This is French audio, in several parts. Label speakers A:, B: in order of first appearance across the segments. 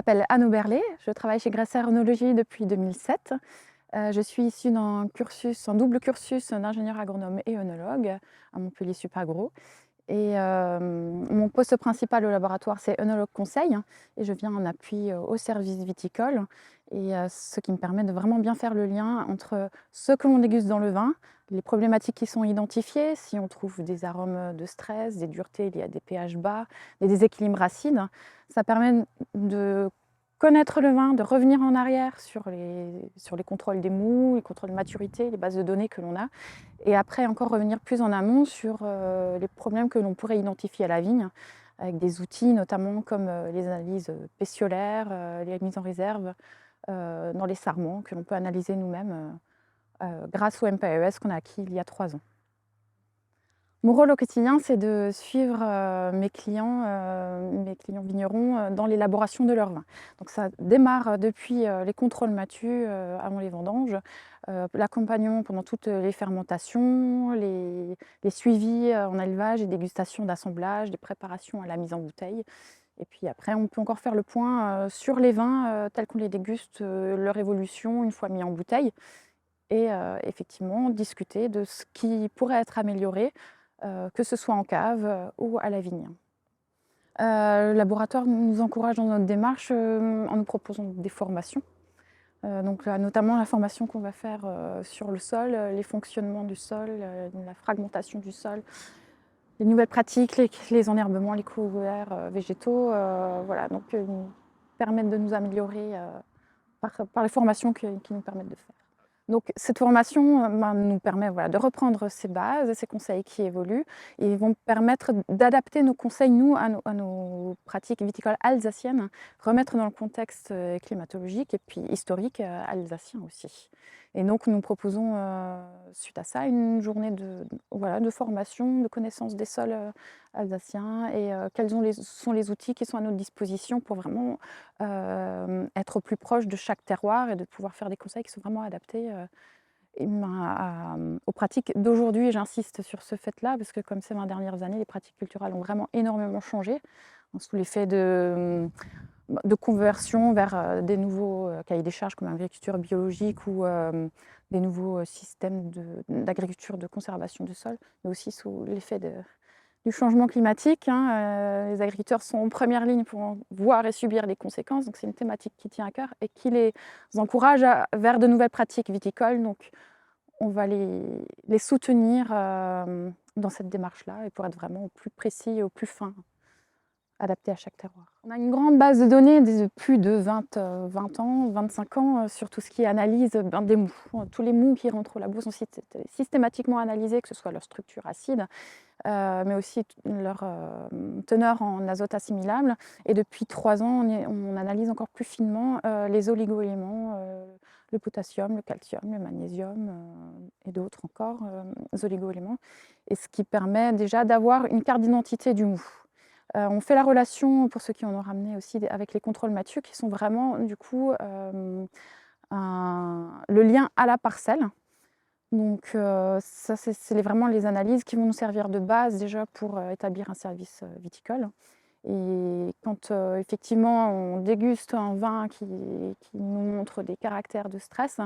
A: m'appelle Anne Oberlé, je travaille chez Grasser Œnologie depuis 2007. Je suis issue d'un cursus, un double cursus d'ingénieur agronome et œnologue à Montpellier Supagro. Et mon poste principal au laboratoire, c'est œnologue conseil, et je viens en appui au service viticole, et ce qui me permet de vraiment bien faire le lien entre ce que l'on déguste dans le vin, les problématiques qui sont identifiées, si on trouve des arômes de stress, des duretés liées à des pH bas, des déséquilibres acides. Ça permet de connaître le vin, de revenir en arrière sur les contrôles des mous, les contrôles de maturité, les bases de données que l'on a, et après encore revenir plus en amont sur les problèmes que l'on pourrait identifier à la vigne, avec des outils notamment comme les analyses pétiolaires, les mises en réserve dans les sarments que l'on peut analyser nous-mêmes grâce au MPAES qu'on a acquis il y a 3 ans. Mon rôle au quotidien, c'est de suivre mes clients vignerons dans l'élaboration de leur vin. Donc ça démarre depuis les contrôles matu avant les vendanges, l'accompagnement pendant toutes les fermentations, les suivis en élevage et dégustation d'assemblage, des préparations à la mise en bouteille. Et puis après, on peut encore faire le point sur les vins tels qu'on les déguste, leur évolution une fois mis en bouteille, et effectivement discuter de ce qui pourrait être amélioré, que ce soit en cave ou à la vigne. Le laboratoire nous encourage dans notre démarche en nous proposant des formations. Donc notamment la formation qu'on va faire sur le sol, les fonctionnements du sol, la fragmentation du sol, les nouvelles pratiques, les enherbements, les couverts végétaux, voilà, donc permettent de nous améliorer par les formations qui nous permettent de faire. Donc cette formation nous permet de reprendre ces bases, ces conseils qui évoluent, et vont permettre d'adapter nos conseils, nous, à nos pratiques viticoles alsaciennes, remettre dans le contexte climatologique et puis historique alsacien aussi. Et donc nous proposons, suite à ça, une journée de formation, de connaissance des sols alsaciens, et quels sont les outils qui sont à notre disposition pour vraiment être plus proche de chaque terroir et de pouvoir faire des conseils qui sont vraiment adaptés aux pratiques d'aujourd'hui. J'insiste sur ce fait-là parce que comme ces 20 dernières années, les pratiques culturelles ont vraiment énormément changé sous l'effet de conversion vers des nouveaux cahiers des charges comme l'agriculture biologique ou des nouveaux systèmes d'agriculture de conservation du sol, mais aussi sous l'effet du changement climatique. Les agriculteurs sont en première ligne pour en voir et subir les conséquences, donc c'est une thématique qui tient à cœur et qui les encourage vers de nouvelles pratiques viticoles. Donc on va les soutenir dans cette démarche-là, et pour être vraiment au plus précis et au plus fin, adapté à chaque terroir. On a une grande base de données de plus de 20 ans, 25 ans sur tout ce qui est analyse des mous. Tous les mous qui rentrent au labo sont systématiquement analysés, que ce soit leur structure acide, mais aussi leur teneur en azote assimilable. Et depuis 3 ans, on analyse encore plus finement les oligo-éléments, le potassium, le calcium, le magnésium et d'autres encore oligo-éléments. Et ce qui permet déjà d'avoir une carte d'identité du mou. On fait la relation, pour ceux qui en ont ramené aussi, avec les contrôles matu, qui sont vraiment du coup le lien à la parcelle. Donc ça, c'est vraiment les analyses qui vont nous servir de base déjà pour établir un service viticole. Et quand effectivement on déguste un vin qui nous montre des caractères de stress,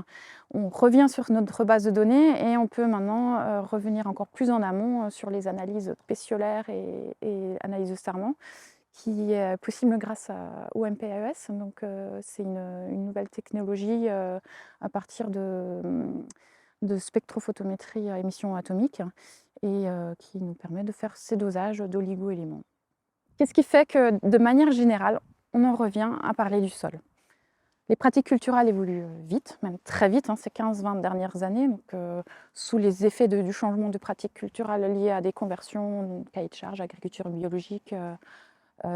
A: on revient sur notre base de données et on peut maintenant revenir encore plus en amont sur les analyses pétiolaires et analyses de serment, qui est possible grâce au MPAES. Donc c'est une nouvelle technologie à partir de spectrophotométrie à émission atomique, et qui nous permet de faire ces dosages d'oligo-éléments. Qu'est-ce qui fait que, de manière générale, on en revient à parler du sol? Les pratiques culturelles évoluent vite, même très vite, ces 15-20 dernières années, donc, sous les effets du changement de pratiques culturelles liées à des conversions, cahiers de charges, agriculture biologique,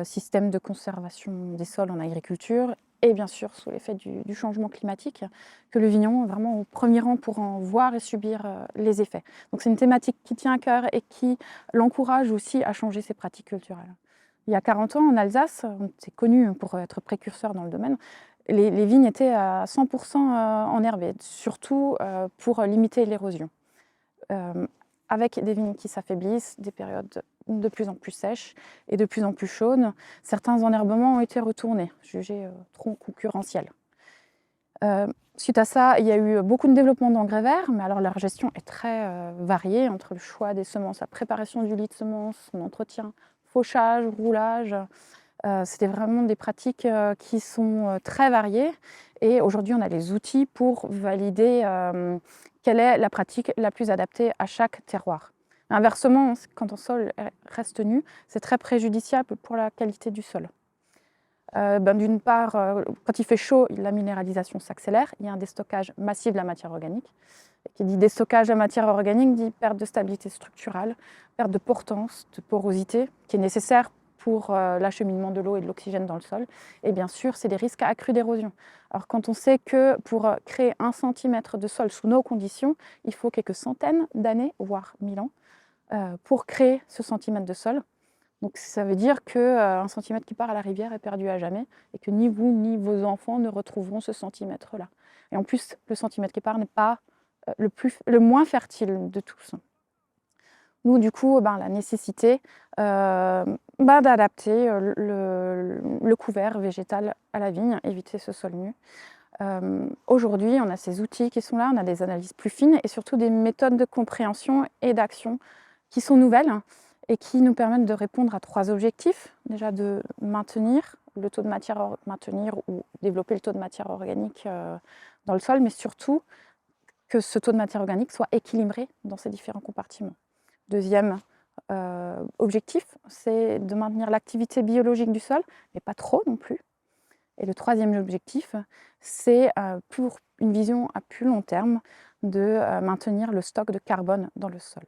A: système de conservation des sols en agriculture, et bien sûr sous l'effet du changement climatique, que le vigneron est vraiment au premier rang pour en voir et subir les effets. Donc c'est une thématique qui tient à cœur et qui l'encourage aussi à changer ses pratiques culturelles. Il y a 40 ans, en Alsace, c'est connu pour être précurseur dans le domaine, les vignes étaient à 100% enherbées, surtout pour limiter l'érosion. Avec des vignes qui s'affaiblissent, des périodes de plus en plus sèches et de plus en plus chaudes, certains enherbements ont été retournés, jugés trop concurrentiels. Suite à ça, il y a eu beaucoup de développement d'engrais verts, mais alors leur gestion est très variée entre le choix des semences, la préparation du lit de semences, son entretien, fauchage, roulage. C'était vraiment des pratiques qui sont très variées. Et aujourd'hui, on a les outils pour valider quelle est la pratique la plus adaptée à chaque terroir. Inversement, quand un sol reste nu, c'est très préjudiciable pour la qualité du sol. D'une part, quand il fait chaud, la minéralisation s'accélère. Il y a un déstockage massif de la matière organique. Et qui dit déstockage de la matière organique dit perte de stabilité structurale, perte de portance, de porosité, qui est nécessaire pour l'acheminement de l'eau et de l'oxygène dans le sol. Et bien sûr, c'est des risques accrus d'érosion. Alors quand on sait que pour créer 1 centimètre de sol sous nos conditions, il faut quelques centaines d'années, voire 1000 ans, pour créer ce centimètre de sol. Donc ça veut dire qu'1 centimètre qui part à la rivière est perdu à jamais et que ni vous ni vos enfants ne retrouveront ce centimètre-là. Et en plus, le centimètre qui part n'est pas le moins fertile de tous. Nous, du coup, la nécessité d'adapter le couvert végétal à la vigne, éviter ce sol nu. Aujourd'hui, on a ces outils qui sont là, on a des analyses plus fines et surtout des méthodes de compréhension et d'action qui sont nouvelles et qui nous permettent de répondre à 3 objectifs. Déjà de maintenir le taux de matière, maintenir ou développer le taux de matière organique dans le sol, mais surtout que ce taux de matière organique soit équilibré dans ces différents compartiments. Deuxième objectif, c'est de maintenir l'activité biologique du sol, mais pas trop non plus. Et le troisième objectif, c'est pour une vision à plus long terme de maintenir le stock de carbone dans le sol.